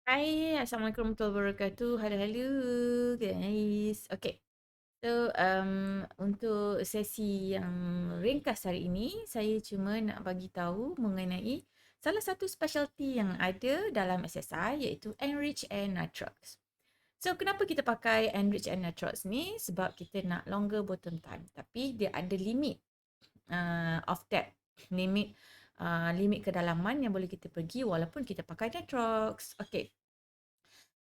Hai, Assalamualaikum warahmatullahi wabarakatuh. Halo, halo guys. Okay. So, untuk sesi yang ringkas hari ini, saya cuma nak bagi tahu mengenai salah satu specialty yang ada dalam SSI iaitu Enrich and Nitrox. So, kenapa kita pakai Enrich and Nitrox ni? Sebab kita nak longer bottom time. Tapi dia ada limit of depth. Limit kedalaman yang boleh kita pergi walaupun kita pakai Nitrox. Okay.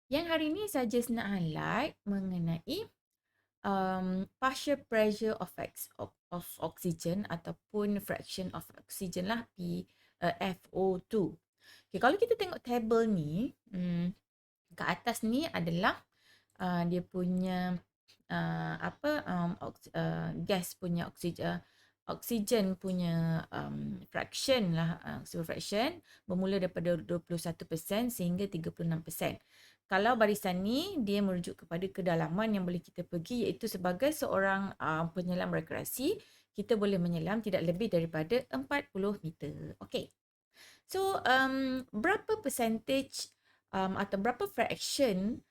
Yang hari ini saya just nak highlight mengenai partial pressure of oxygen ataupun fraction of oxygen lah FO2. Okay, kalau kita tengok table ni, ke atas ni adalah dia punya gas punya oksigen punya fraction lah, oxygen fraction bermula daripada 21% sehingga 36%. Kalau barisan ni dia merujuk kepada kedalaman yang boleh kita pergi iaitu sebagai seorang penyelam rekreasi, kita boleh menyelam tidak lebih daripada 40 meter. Okey. So, berapa percentage atau berapa fraction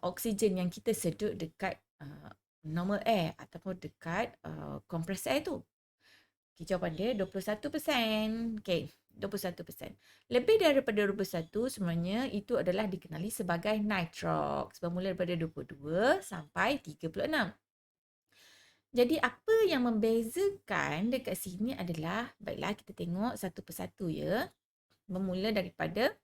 oksigen yang kita sedut dekat normal air ataupun dekat compressed air tu? Okay, jawapan dia 21%. Okay, 21%. Lebih daripada 21 sebenarnya itu adalah dikenali sebagai nitrox. Bermula daripada 22 sampai 36. Jadi apa yang membezakan dekat sini adalah, baiklah kita tengok satu persatu ya. Bermula daripada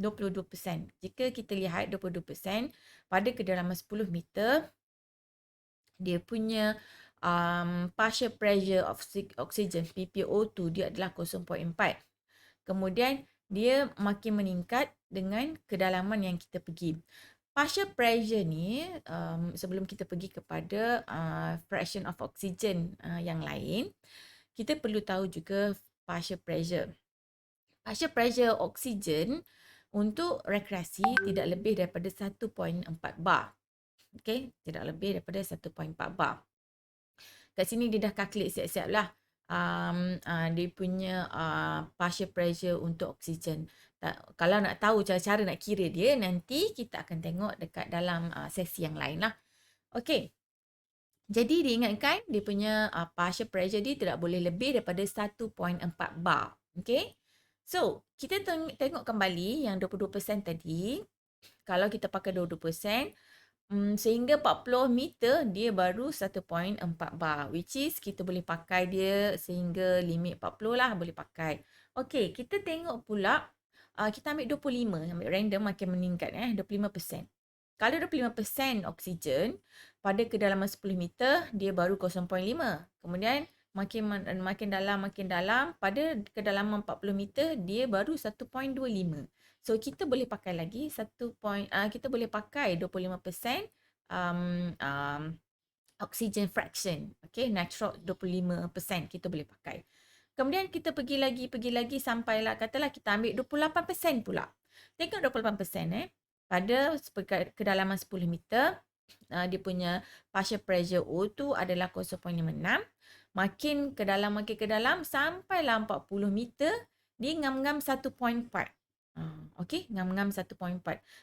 22%. Jika kita lihat 22% pada kedalaman 10 meter, dia punya partial pressure of oxygen PPO2 dia adalah 0.4. Kemudian dia makin meningkat dengan kedalaman yang kita pergi. Partial pressure ni sebelum kita pergi kepada fraction of oxygen yang lain, kita perlu tahu juga partial pressure. Partial pressure oksigen untuk rekreasi tidak lebih daripada 1.4 bar. Okey, tidak lebih daripada 1.4 bar. Kat sini dia dah calculate siap-siap lah. Dia punya partial pressure untuk oksigen. Kalau nak tahu cara-cara nak kira dia, nanti kita akan tengok dekat dalam sesi yang lain lah. Okey. Jadi diingatkan dia punya partial pressure dia tidak boleh lebih daripada 1.4 bar. Okey. So, kita tengok kembali yang 22% tadi. Kalau kita pakai 22%, sehingga 40 meter dia baru 1.4 bar. Which is kita boleh pakai dia sehingga limit 40 lah boleh pakai. Okey, kita tengok pula. Kita ambil 25. Ambil random makin meningkat 25%. Kalau 25% oksigen pada kedalaman 10 meter dia baru 0.5. Kemudian makin dalam pada kedalaman 40 meter dia baru 1.25. So kita boleh pakai lagi kita boleh pakai 25% oxygen fraction. Okay, nitrox 25% kita boleh pakai. Kemudian kita pergi lagi sampailah katalah kita ambil 28% pula. Tengok 28% pada kedalaman 10 meter dia punya partial pressure O2 adalah 0.56. Makin ke dalam sampailah 40 meter dia ngam-ngam 1.4. Okey, ngam-ngam 1.4.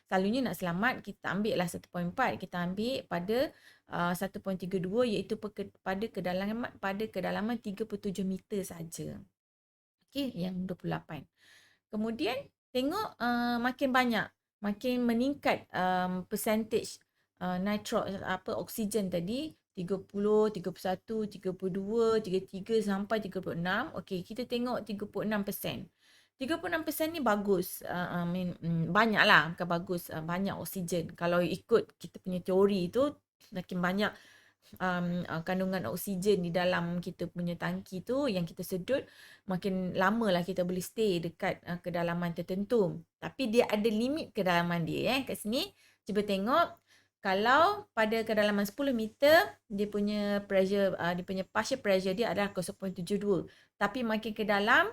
Selalunya nak selamat kita ambil lah 1.4. Kita ambil pada 1.32 iaitu pada kedalaman 37 meter saja. Okey, yang 28. Kemudian tengok makin banyak, makin meningkat percentage nitrox oksigen tadi 30, 31, 32, 33 sampai 36. Okey, kita tengok 36%. 36% ni bagus. Banyak lah, bukan bagus, banyak oksigen. Kalau ikut kita punya teori tu, makin banyak kandungan oksigen di dalam kita punya tangki tu yang kita sedut, makin lama lah kita boleh stay dekat kedalaman tertentu. Tapi dia ada limit kedalaman dia kat sini. Cuba tengok, kalau pada kedalaman 10 meter dia punya pressure, dia punya partial pressure dia adalah 0.72. Tapi makin ke dalam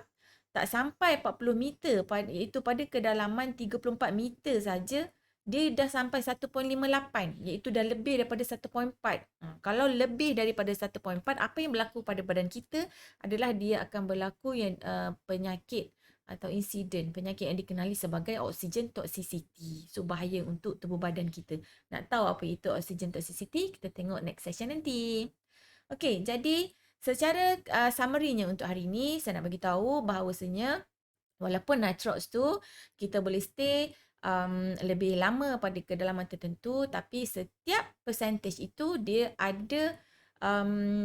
tak sampai 40 meter, iaitu pada kedalaman 34 meter saja dia dah sampai 1.58, iaitu dah lebih daripada 1.4. Kalau lebih daripada 1.4, apa yang berlaku pada badan kita adalah dia akan berlaku yang penyakit atau insiden penyakit yang dikenali sebagai oxygen toxicity. So bahaya untuk tubuh badan kita. Nak tahu apa itu oxygen toxicity? Kita tengok next session nanti. Okey, jadi secara summary-nya untuk hari ini saya nak bagi tahu bahawasanya walaupun nitrox tu kita boleh stay lebih lama pada kedalaman tertentu, tapi setiap percentage itu dia ada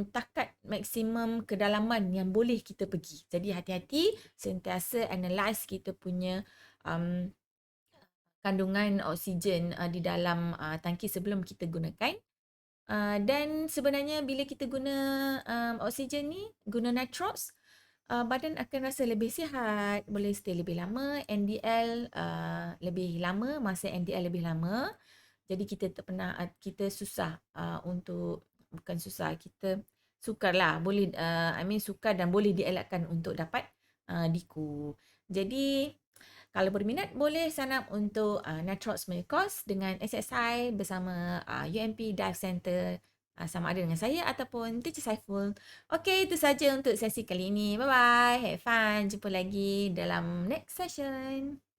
takat maksimum kedalaman yang boleh kita pergi. Jadi hati-hati sentiasa analyse kita punya um, kandungan oksigen di dalam tangki sebelum kita gunakan. Dan sebenarnya bila kita guna oksigen ni, guna nitrox, badan akan rasa lebih sihat, boleh stay lebih lama, NDL lebih lama, masa NDL lebih lama. Jadi kita tak pernah, kita susah untuk, bukan susah, kita sukar lah, boleh, sukar dan boleh dielakkan untuk dapat DIKU. Jadi kalau berminat boleh sign up untuk Nitrox punya course dengan SSI bersama UMP Dive Center, sama ada dengan saya ataupun Teacher Saiful. Okey, itu saja untuk sesi kali ini. Bye bye. Have fun. Jumpa lagi dalam next session.